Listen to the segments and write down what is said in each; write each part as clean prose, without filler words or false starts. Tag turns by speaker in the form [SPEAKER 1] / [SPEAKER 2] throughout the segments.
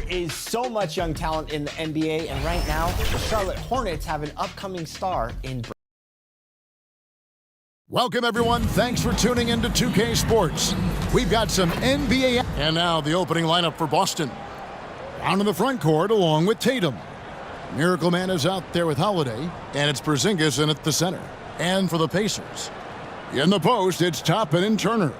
[SPEAKER 1] is so much young talent in the NBA, and right now, the Charlotte Hornets have an upcoming star in.
[SPEAKER 2] Welcome, everyone. Thanks for tuning into 2K Sports. We've got some NBA. And now the opening lineup for Boston. Down in the front court along with Tatum. Miracle Man is out there with Holiday, and it's Porzingis in at the center. And for the Pacers, in the post, it's Toppin and Turner.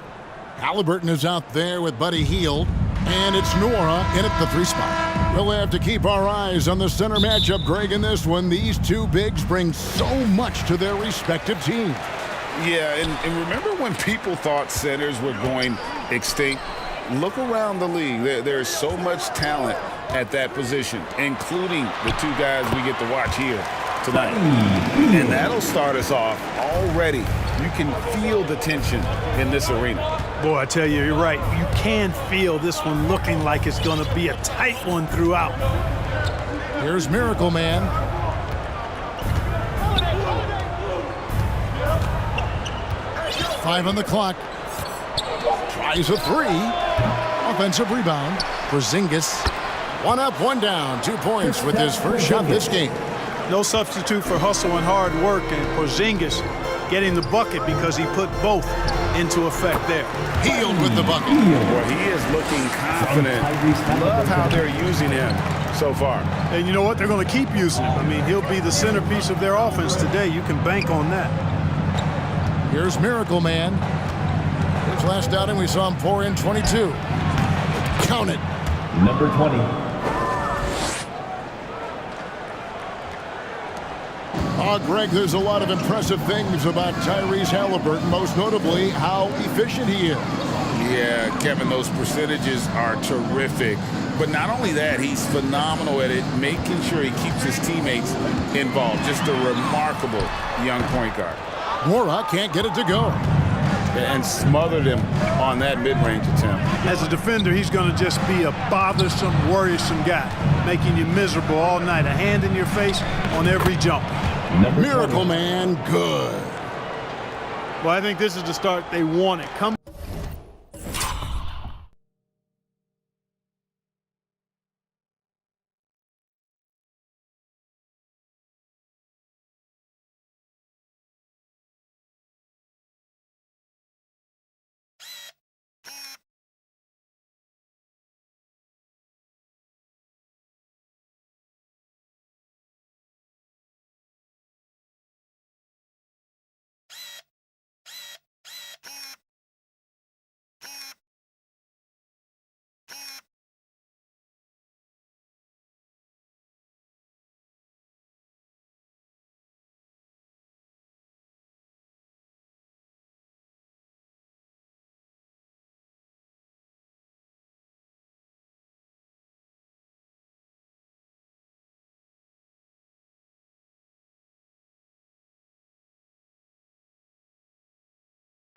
[SPEAKER 2] Halliburton is out there with Buddy Hield, and it's Nora in at the 3 spot. We'll have to keep our eyes on the center matchup, Greg, in this one. These two bigs bring so much to their respective teams.
[SPEAKER 3] Yeah, and remember when people thought centers were going extinct? Look around the league. There's so much talent at that position, including the two guys we get to watch here tonight. And that'll start us off already. You can feel the tension in this arena.
[SPEAKER 4] Boy, I tell you, you're right. You can feel this one looking like it's going to be a tight one throughout.
[SPEAKER 2] Here's Miracle Man. Five on the clock. Tries a 3. Offensive rebound. Porzingis. 1 up, 1 down. 2 points with his first shot this game.
[SPEAKER 4] No substitute for hustle and hard work, and Porzingis getting the bucket because he put both into effect there.
[SPEAKER 2] Hield with the bucket.
[SPEAKER 3] Boy, he is looking confident. Love how they're using him so far.
[SPEAKER 4] And you know what? They're going to keep using him. I mean, he'll be the centerpiece of their offense today. You can bank on that.
[SPEAKER 2] Here's Miracle Man. His last outing, we saw him pour in 22. Count it.
[SPEAKER 5] Number 20.
[SPEAKER 2] Oh, Greg, there's a lot of impressive things about Tyrese Halliburton, most notably how efficient he is.
[SPEAKER 3] Yeah, Kevin, those percentages are terrific. But not only that, he's phenomenal at it, making sure he keeps his teammates involved. Just a remarkable young point guard.
[SPEAKER 2] Mora can't get it to go.
[SPEAKER 3] And smothered him on that mid-range attempt.
[SPEAKER 4] As a defender, he's going to just be a bothersome, worrisome guy, making you miserable all night. A hand in your face on every jump.
[SPEAKER 2] Miracle Man, good.
[SPEAKER 4] Well, I think this is the start they wanted. Come.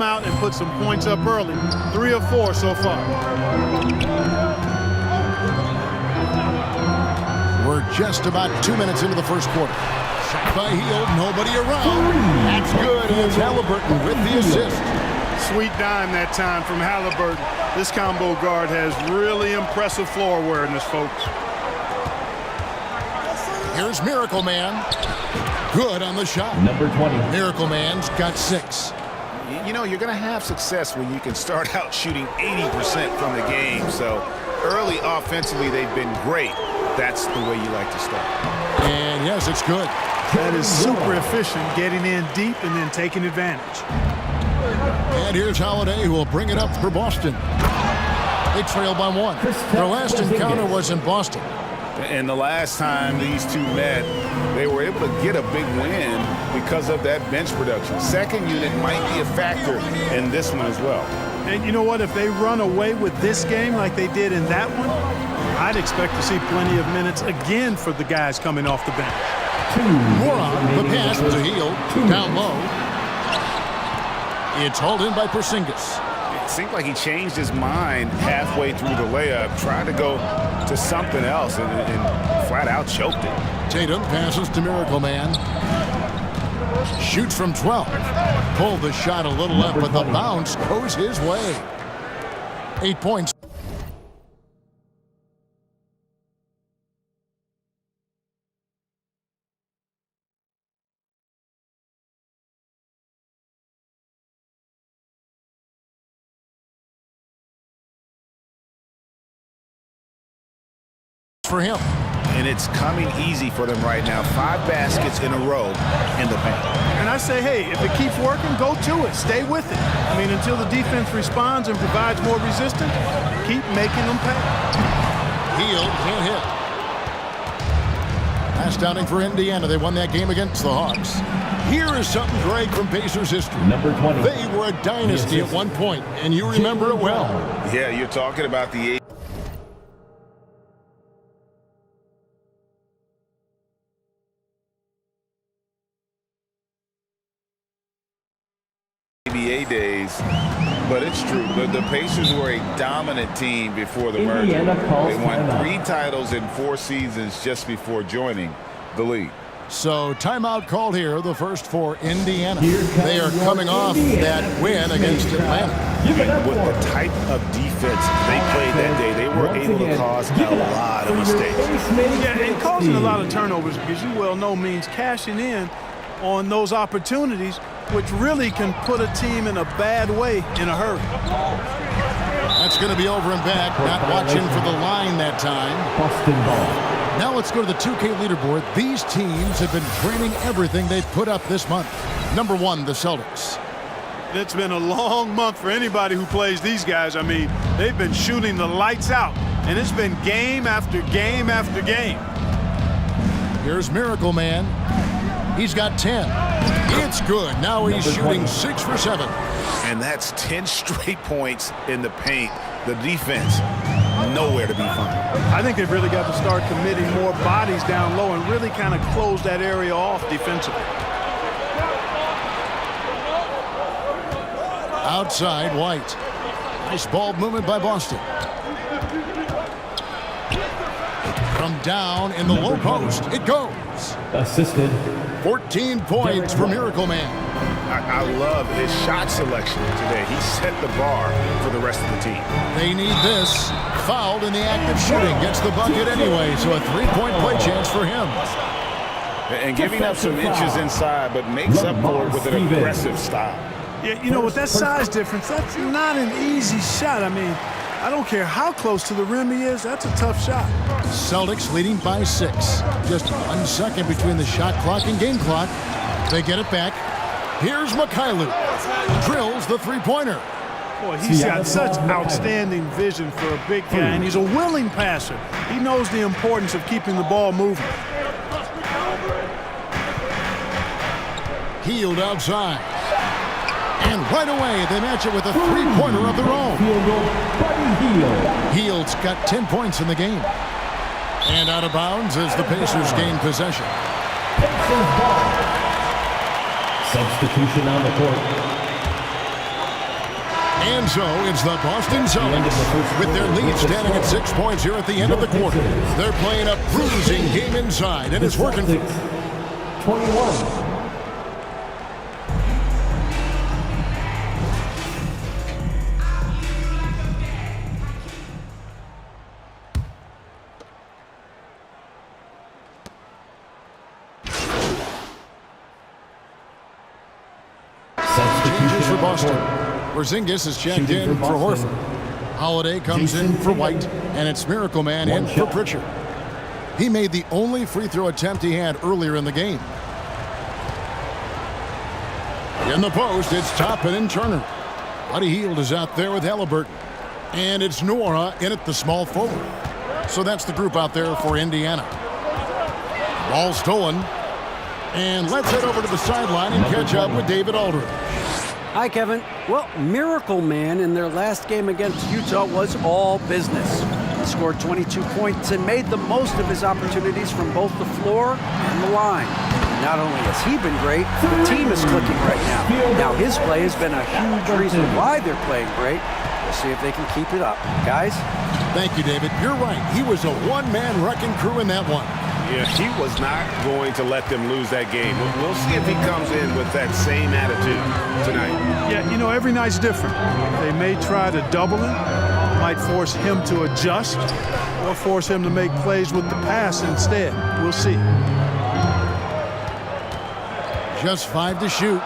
[SPEAKER 4] Out and put some points up early. 3 or 4 so far.
[SPEAKER 2] We're just about 2 minutes into the first quarter. Shot by Hield, nobody around. That's good. It's Halliburton with the assist.
[SPEAKER 4] Sweet dime that time from Halliburton. This combo guard has really impressive floor awareness, folks.
[SPEAKER 2] Here's Miracle Man. Good on the shot.
[SPEAKER 5] Number 20.
[SPEAKER 2] Miracle Man's got 6.
[SPEAKER 3] You know, you're going to have success when you can start out shooting 80% from the game. So early offensively, they've been great. That's the way you like to start.
[SPEAKER 2] And yes, it's good.
[SPEAKER 4] That is super efficient, getting in deep and then taking advantage.
[SPEAKER 2] And here's Holiday, who will bring it up for Boston. They trail by 1. Their last encounter was in Boston.
[SPEAKER 3] And the last time these two met, they were able to get a big win because of that bench production. Second unit might be a factor in this one as well.
[SPEAKER 4] And you know what? If they run away with this game like they did in that one, I'd expect to see plenty of minutes again for the guys coming off the bench.
[SPEAKER 2] Moron, the pass to Hield, down low. It's hauled in by Porzingis.
[SPEAKER 3] It seemed like he changed his mind halfway through the layup, tried to go to something else and flat out choked it.
[SPEAKER 2] Tatum passes to Miracle Man. Shoots from 12. Pulled the shot a little up, but the bounce goes his way. 8 points. for him.
[SPEAKER 3] And it's coming easy for them right now. 5 baskets in a row in the paint.
[SPEAKER 4] And I say, hey, if it keeps working, go to it. Stay with it. I mean, until the defense responds and provides more resistance, keep making them pay.
[SPEAKER 2] Hield can't hit. Last outing for Indiana. They won that game against the Hawks. Here is something great from Pacers history.
[SPEAKER 5] Number 20.
[SPEAKER 2] They were a dynasty at one point, and you remember it well.
[SPEAKER 3] Yeah, you're talking about the ABA days, but it's true. The Pacers were a dominant team before the merger. They won 3 titles in 4 seasons just before joining the league.
[SPEAKER 2] So timeout called here, the first for Indiana. They are coming off that win against Atlanta.
[SPEAKER 3] With the type of defense they played that day, they were able to cause a lot of mistakes.
[SPEAKER 4] Yeah, and causing a lot of turnovers, because you well know means cashing in on those opportunities, which really can put a team in a bad way in a hurry.
[SPEAKER 2] That's going to be over and back. Not watching for the line that time.
[SPEAKER 5] Boston ball.
[SPEAKER 2] Now let's go to the 2K leaderboard. These teams have been training everything they've put up this month. Number 1, the Celtics.
[SPEAKER 4] It's been a long month for anybody who plays these guys. I mean, they've been shooting the lights out, and it's been game after game after game.
[SPEAKER 2] Here's Miracle Man. He's got 10. It's good. Now he's shooting 6 for 7.
[SPEAKER 3] And that's 10 straight points in the paint. The defense, nowhere to be found.
[SPEAKER 4] I think they've really got to start committing more bodies down low and really kind of close that area off defensively.
[SPEAKER 2] Outside, White. Nice ball movement by Boston. From down in the low post, it goes.
[SPEAKER 5] Assisted.
[SPEAKER 2] 14 points for Miracle Man.
[SPEAKER 3] I love his shot selection today. He set the bar for the rest of the team.
[SPEAKER 2] They need this. Fouled in the act of shooting. Gets the bucket anyway, so a 3-point play chance for him.
[SPEAKER 3] And giving up some inches inside, but makes up for it with an aggressive style.
[SPEAKER 4] Yeah, you know, with that size difference, that's not an easy shot. I mean, I don't care how close to the rim he is, that's a tough shot.
[SPEAKER 2] Celtics leading by 6. Just 1 second between the shot clock and game clock. They get it back. Here's Mikhailuk. Drills the 3-pointer.
[SPEAKER 4] Boy, he's got such outstanding vision for a big guy, and he's a willing passer. He knows the importance of keeping the ball moving.
[SPEAKER 2] Hield outside. And right away, they match it with a 3-pointer of their own. Hield's got 10 points in the game. And out of bounds as the Pacers gain possession.
[SPEAKER 5] Substitution on the court.
[SPEAKER 2] And so it's the Boston Celtics with their lead standing at 6 points here at the end of the quarter. They're playing a bruising game inside, and it's working.
[SPEAKER 5] 21.
[SPEAKER 2] Changes for Boston. Porzingis is checked in for Horford. Holiday comes in for White, and it's Miracle Man in for Pritchard. He made the only free throw attempt he had earlier in the game. In the post, it's Toppin and Turner. Buddy Hield is out there with Halliburton. And it's Nora in at the small forward. So that's the group out there for Indiana. Ball stolen. And let's head over to the sideline and catch up with David Aldridge.
[SPEAKER 6] Hi, Kevin. Well, Miracle Man in their last game against Utah was all business. He scored 22 points and made the most of his opportunities from both the floor and the line. Not only has he been great, the team is clicking right now. Now, his play has been a huge reason why they're playing great. We'll see if they can keep it up. Guys?
[SPEAKER 2] Thank you, David. You're right. He was a one-man wrecking crew in that one.
[SPEAKER 3] Yeah, he was not going to let them lose that game. We'll see if he comes in with that same attitude tonight.
[SPEAKER 4] Yeah, you know, every night's different. They may try to double him, might force him to adjust, or force him to make plays with the pass instead. We'll see.
[SPEAKER 2] Just 5 to shoot.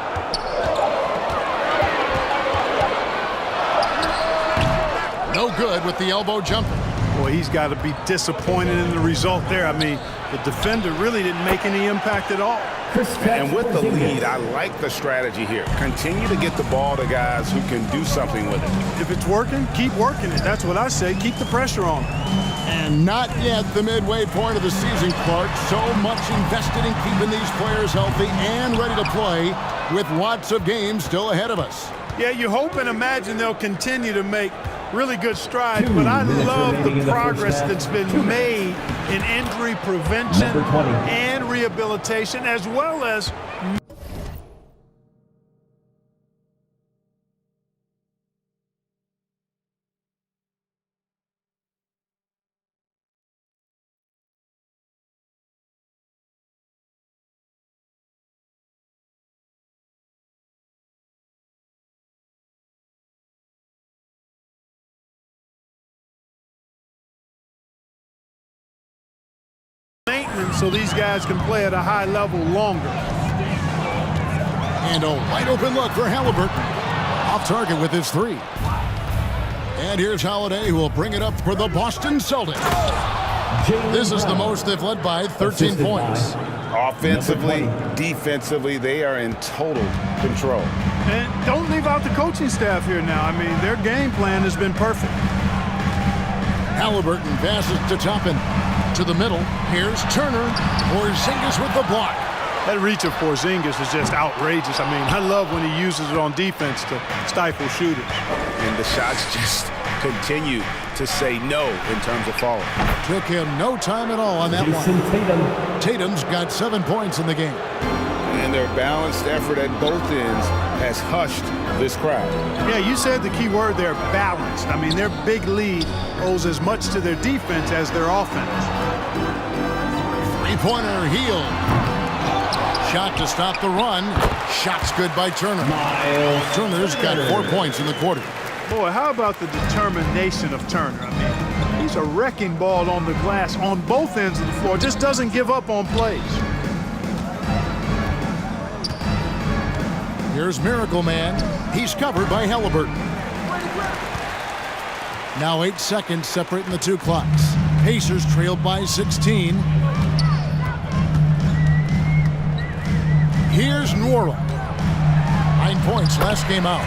[SPEAKER 2] No good with the elbow jumper.
[SPEAKER 4] Boy, he's got to be disappointed in the result there. I mean, the defender really didn't make any impact at all.
[SPEAKER 3] And with the lead, I like the strategy here. Continue to get the ball to guys who can do something with it.
[SPEAKER 4] If it's working, keep working it. That's what I say. Keep the pressure on.
[SPEAKER 2] And not yet the midway point of the season, Clark. So much invested in keeping these players healthy and ready to play with lots of games still ahead of us.
[SPEAKER 4] Yeah, you hope and imagine they'll continue to make really good strides, but I love the progress that's been made in injury prevention and rehabilitation, as well as maintenance so these guys can play at a high level longer.
[SPEAKER 2] And a wide open look for Halliburton. Off target with his three. And here's Holiday, who will bring it up for the Boston Celtics. This is the most they've led by 13 points.
[SPEAKER 3] Offensively, defensively, they are in total control.
[SPEAKER 4] And don't leave out the coaching staff here now. I mean, their game plan has been perfect.
[SPEAKER 2] Halliburton passes to Toppin. To the middle. Here's Turner. Porzingis with the block.
[SPEAKER 4] That reach of Porzingis is just outrageous. I mean, I love when he uses it on defense to stifle shooters.
[SPEAKER 3] And the shots just continue to say no in terms of falling.
[SPEAKER 2] Took him no time at all on that one. Tatum's got 7 points in the game.
[SPEAKER 3] And their balanced effort at both ends has hushed this crowd.
[SPEAKER 4] Yeah, you said the key word there, balanced. I mean, their big lead owes as much to their defense as their offense.
[SPEAKER 2] Three-pointer heel. Shot to stop the run. Shot's good by Turner. Turner's got 4 points in the quarter.
[SPEAKER 4] Boy, how about the determination of Turner? I mean, he's a wrecking ball on the glass on both ends of the floor. Just doesn't give up on plays.
[SPEAKER 2] Here's Miracle Man. He's covered by Halliburton. Now 8 seconds separating the two clocks. Pacers trailed by 16. Here's Nwora. 9 points last game out.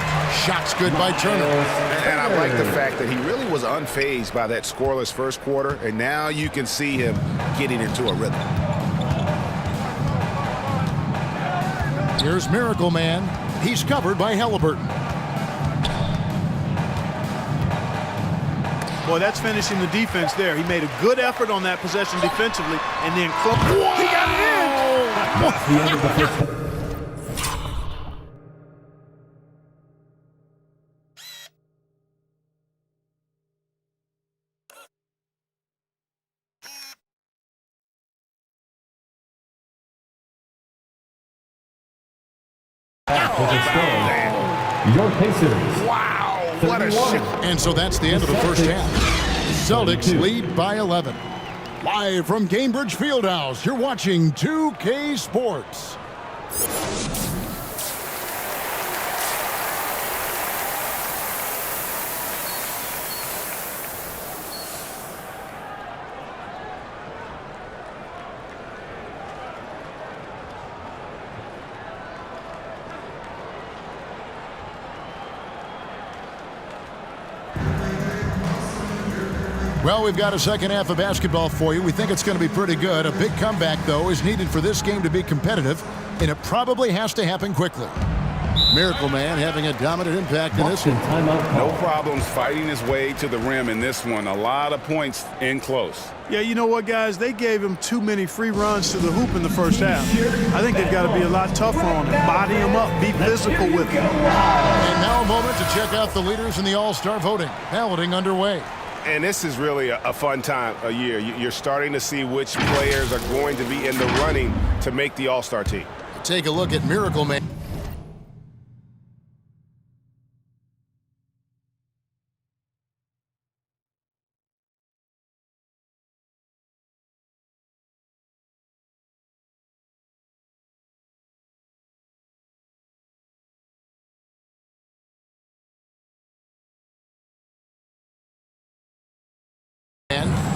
[SPEAKER 2] Shots good by Turner.
[SPEAKER 3] And I like the fact that he really was unfazed by that scoreless first quarter, and now you can see him getting into a rhythm.
[SPEAKER 2] Here's Miracle Man. He's covered by Halliburton.
[SPEAKER 4] Boy, that's finishing the defense there. He made a good effort on that possession defensively, and then he got it in.
[SPEAKER 5] That's the end of the first. Your Pacers.
[SPEAKER 3] Wow, what a shot.
[SPEAKER 2] And so that's the end of the first half. Celtics lead by 11. Live from Cambridge Fieldhouse, you're watching 2K Sports. Well, we've got a second half of basketball for you. We think it's going to be pretty good. A big comeback, though, is needed for this game to be competitive, and it probably has to happen quickly. Miracle Man having a dominant impact in this one.
[SPEAKER 3] No problems fighting his way to the rim in this one. A lot of points in close.
[SPEAKER 4] Yeah, you know what, guys? They gave him too many free runs to the hoop in the first half. I think they've got to be a lot tougher on him. Body him up. Be physical with him.
[SPEAKER 2] And now a moment to check out the leaders in the All-Star voting. Balloting underway.
[SPEAKER 3] And this is really a fun time of year. You're starting to see which players are going to be in the running to make the All-Star team.
[SPEAKER 2] Take a look at Miracle Man.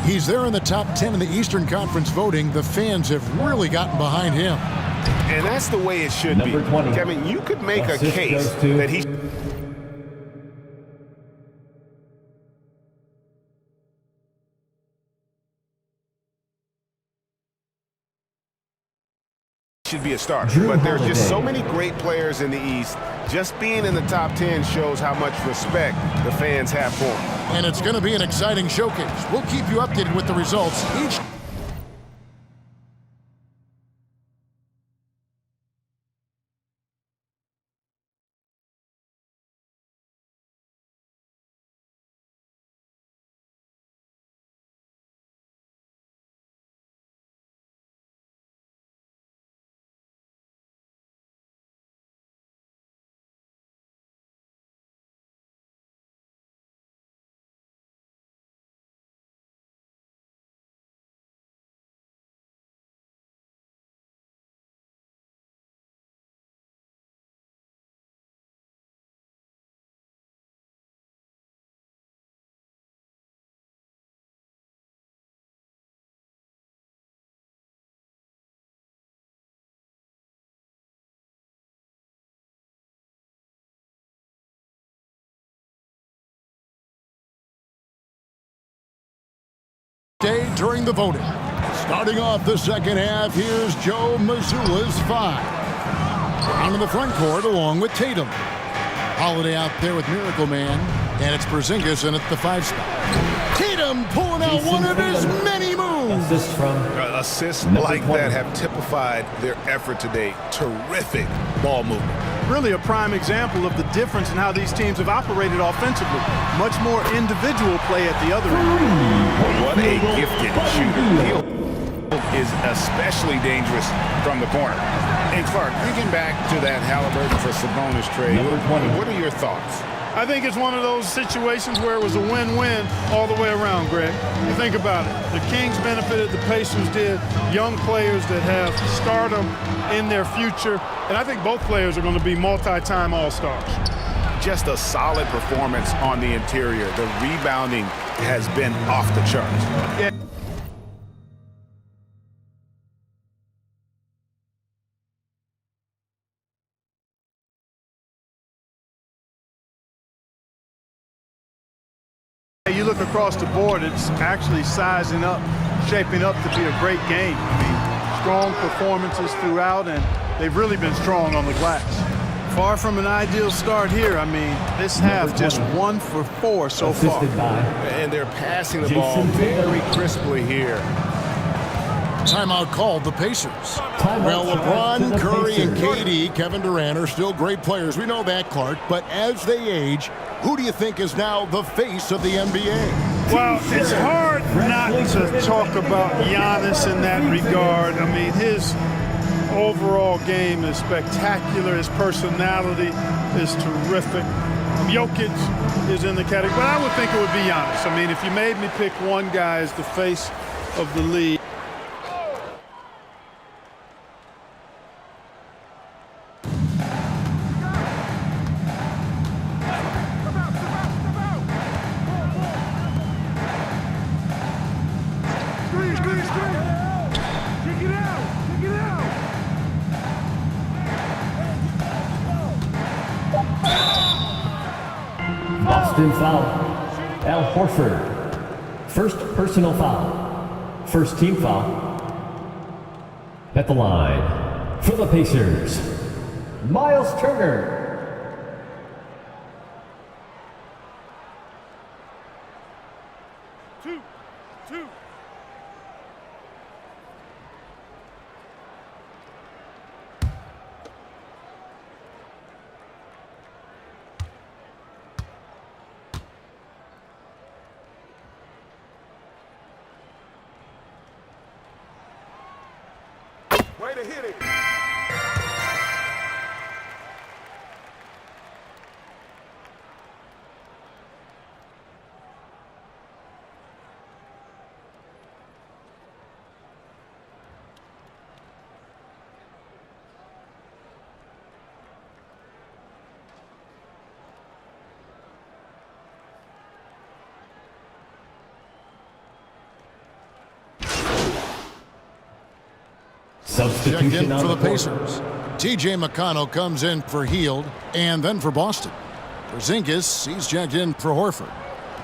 [SPEAKER 2] He's there in the top 10 in the Eastern Conference voting. The fans have really gotten behind him.
[SPEAKER 3] And that's the way it should
[SPEAKER 5] Number
[SPEAKER 3] be.
[SPEAKER 5] 20.
[SPEAKER 3] Kevin, you could make a
[SPEAKER 5] Assist
[SPEAKER 3] case
[SPEAKER 5] goes to-
[SPEAKER 3] that he should be a starter.
[SPEAKER 5] Drew
[SPEAKER 3] But there's just
[SPEAKER 5] Holiday.
[SPEAKER 3] so many great players in the East. Just being in the top 10 shows how much respect the fans have for him.
[SPEAKER 2] And it's going to be an exciting showcase. We'll keep you updated with the results each. Day during the voting. Starting off the second half, here's Joe Mazzulla's 5. Down in the front court along with Tatum. Holiday out there with Miracle Man, and it's Porzingis in at the 5 spot. Tatum pulling out one of his many moves.
[SPEAKER 5] Assist from
[SPEAKER 3] Assists
[SPEAKER 5] Number
[SPEAKER 3] like
[SPEAKER 5] 20.
[SPEAKER 3] that have typified their effort today. Terrific ball movement.
[SPEAKER 4] Really a prime example of the difference in how these teams have operated offensively. Much more individual play at the other end.
[SPEAKER 3] What a gifted shooter. He is especially dangerous from the corner. Hey, Clark, thinking back to that Halliburton for Sabonis trade,
[SPEAKER 5] Number 20.
[SPEAKER 3] what are your thoughts?
[SPEAKER 4] I think it's one of those situations where it was a win-win all the way around, Greg. You think about it. The Kings benefited, the Pacers did. Young players that have stardom in their future. And I think both players are going to be multi-time All-Stars.
[SPEAKER 3] Just a solid performance on the interior. The rebounding has been off the charts.
[SPEAKER 4] Yeah. You look across the board, it's actually sizing up, shaping up to be a great game. I mean, strong performances throughout, and they've really been strong on the glass. Far from an ideal start here. I mean, this half just 1 for 4 so far.
[SPEAKER 5] assisted by
[SPEAKER 3] And they're passing the
[SPEAKER 5] Jason
[SPEAKER 3] ball very
[SPEAKER 5] Tatum.
[SPEAKER 3] crisply here.
[SPEAKER 2] Timeout called the Pacers.
[SPEAKER 5] Timeout
[SPEAKER 2] Well,
[SPEAKER 5] to
[SPEAKER 2] LeBron,
[SPEAKER 5] the
[SPEAKER 2] Curry, and
[SPEAKER 5] Pacers.
[SPEAKER 2] KD, Kevin Durant are still great players. We know that, Clark. But as they age, who do you think is now the face of the NBA?
[SPEAKER 4] Well, it's hard not to talk about Giannis in that regard. I mean, his overall game is spectacular. His personality is terrific. Jokic is in the category, but I would think it would be Giannis. I mean, if you made me pick one guy as the face of the league.
[SPEAKER 5] Boston foul. Al Horford. First personal foul. First team foul. At the line for the Pacers, Miles Turner.
[SPEAKER 4] Two.
[SPEAKER 3] Way to hit it.
[SPEAKER 2] Checked
[SPEAKER 5] Substitution
[SPEAKER 2] in
[SPEAKER 5] on
[SPEAKER 2] for the
[SPEAKER 5] the court.
[SPEAKER 2] Pacers. T.J. McConnell comes in for Hield and then for Boston. Porzingis, he's checked in for Horford.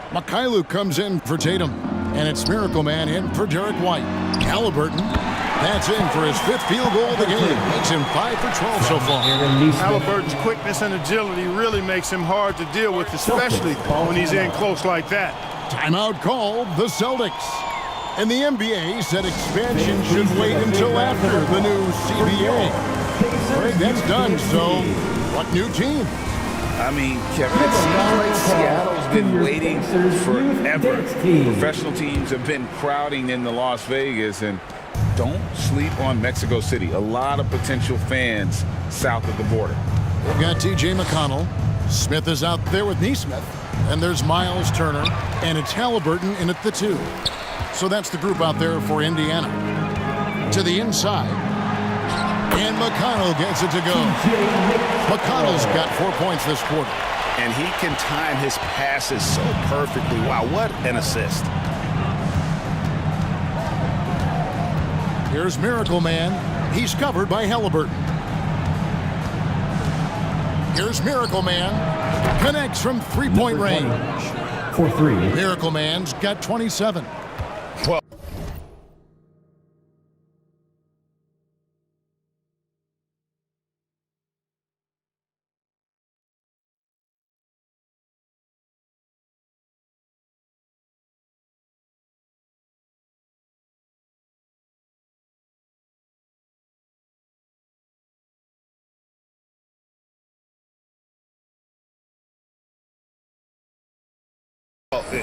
[SPEAKER 2] Mikhailu comes in for Tatum. And it's Miracle Man in for Derek White. Halliburton, that's in for his 5th field goal of the game. Makes him 5 for 12 so far.
[SPEAKER 4] Halliburton's quickness and agility really makes him hard to deal with, especially when he's in close like that.
[SPEAKER 2] Timeout called the Celtics. And the NBA said expansion should wait until after the new CBA. Greg, that's done, so what new team?
[SPEAKER 3] I mean, Kevin, it seems like Seattle's been waiting forever. Professional teams have been crowding into Las Vegas, and don't sleep on Mexico City. A lot of potential fans south of the border.
[SPEAKER 2] We've got T.J. McConnell. Smith is out there with Nesmith. And there's Miles Turner, and it's Halliburton in at the 2. So that's the group out there for Indiana. To the inside. And McConnell gets it to go. McConnell's got 4 points this quarter.
[SPEAKER 3] And he can time his passes so perfectly. Wow, what an assist.
[SPEAKER 2] Here's Miracle Man. He's covered by Halliburton. Here's Miracle Man. Connects from three-point range.
[SPEAKER 5] For 3.
[SPEAKER 2] Miracle Man's got 27.
[SPEAKER 3] Well,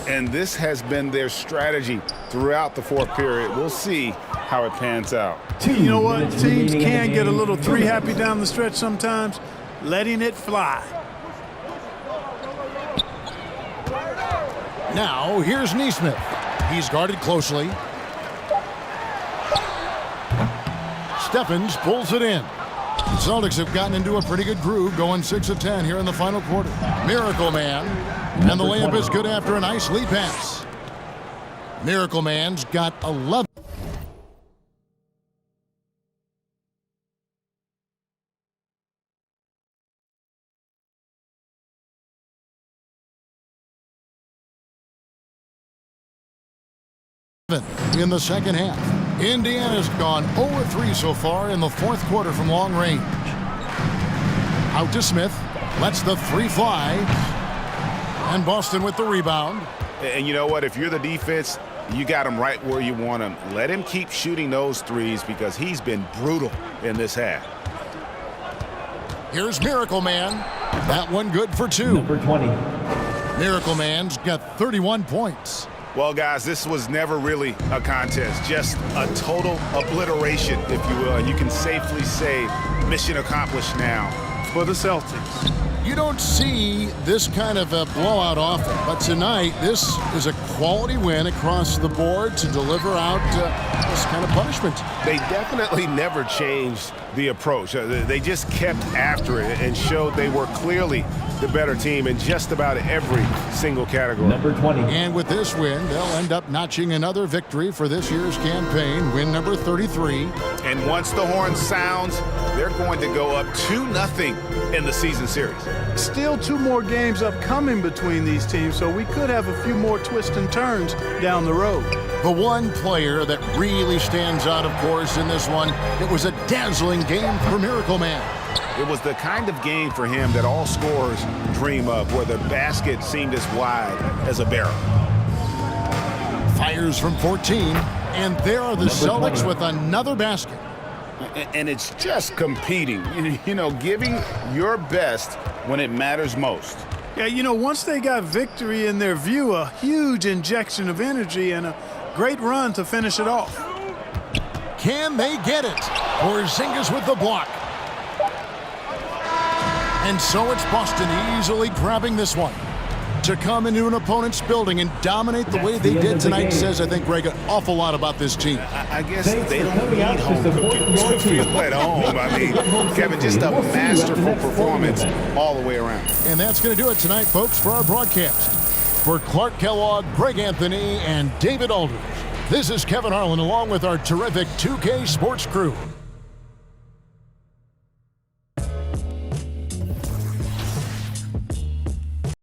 [SPEAKER 3] and this has been their strategy throughout the 4th period. We'll see how it pans out.
[SPEAKER 4] You know what? Teams can get a little 3 happy down the stretch sometimes, letting it fly.
[SPEAKER 2] Now, here's Nesmith. He's guarded closely. Stephens pulls it in. The Celtics have gotten into a pretty good groove, going 6 of 10 here in the final quarter. Miracle Man. And the layup is good after a nice lead pass. Miracle Man's got 11. In the second half. Indiana's gone 0-3 so far in the 4th quarter from long range. Out to Smith. Lets the 3 fly. And Boston with the rebound.
[SPEAKER 3] And you know what? If you're the defense, you got him right where you want him. Let him keep shooting those threes because he's been brutal in this half.
[SPEAKER 2] Here's Miracle Man. That one good for 2.
[SPEAKER 5] Number 20.
[SPEAKER 2] Miracle Man's got 31 points.
[SPEAKER 3] Well, guys, this was never really a contest. Just a total obliteration, if you will. And you can safely say mission accomplished now
[SPEAKER 4] For the Celtics.
[SPEAKER 2] You don't see this kind of a blowout often, but tonight this is a quality win across the board to deliver out this kind of punishment.
[SPEAKER 3] They definitely never changed the approach. They just kept after it and showed they were clearly the better team in just about every single category.
[SPEAKER 5] Number 20.
[SPEAKER 2] And with this win, they'll end up notching another victory for this year's campaign, win number 33.
[SPEAKER 3] And once the horn sounds, they're going to go up 2-0 in the season series.
[SPEAKER 4] Still 2 more games upcoming between these teams, so we could have a few more twists and turns down the road.
[SPEAKER 2] The one player that really stands out, of course, in this one, it was a dazzling game for Miracle Man.
[SPEAKER 3] It was the kind of game for him that all scorers dream of, where the basket seemed as wide as a barrel.
[SPEAKER 2] Fires from 14, and there are the Celtics
[SPEAKER 5] 20.
[SPEAKER 2] with another basket.
[SPEAKER 3] And it's just competing, you know, giving your best when it matters most.
[SPEAKER 4] Yeah, you know, once they got victory in their view, a huge injection of energy and a great run to finish it off.
[SPEAKER 2] Can they get it? Porzingis with the block. And so it's Boston easily grabbing this one. To come into an opponent's building and dominate the way they did tonight says, I think, Greg, an awful lot about this team.
[SPEAKER 3] I guess they don't need home cooking to feel at home. I mean, Kevin, just a masterful performance all the way around.
[SPEAKER 2] And that's going to do it tonight, folks, for our broadcast. For Clark Kellogg, Greg Anthony, and David Aldridge, this is Kevin Harlan along with our terrific 2K Sports crew.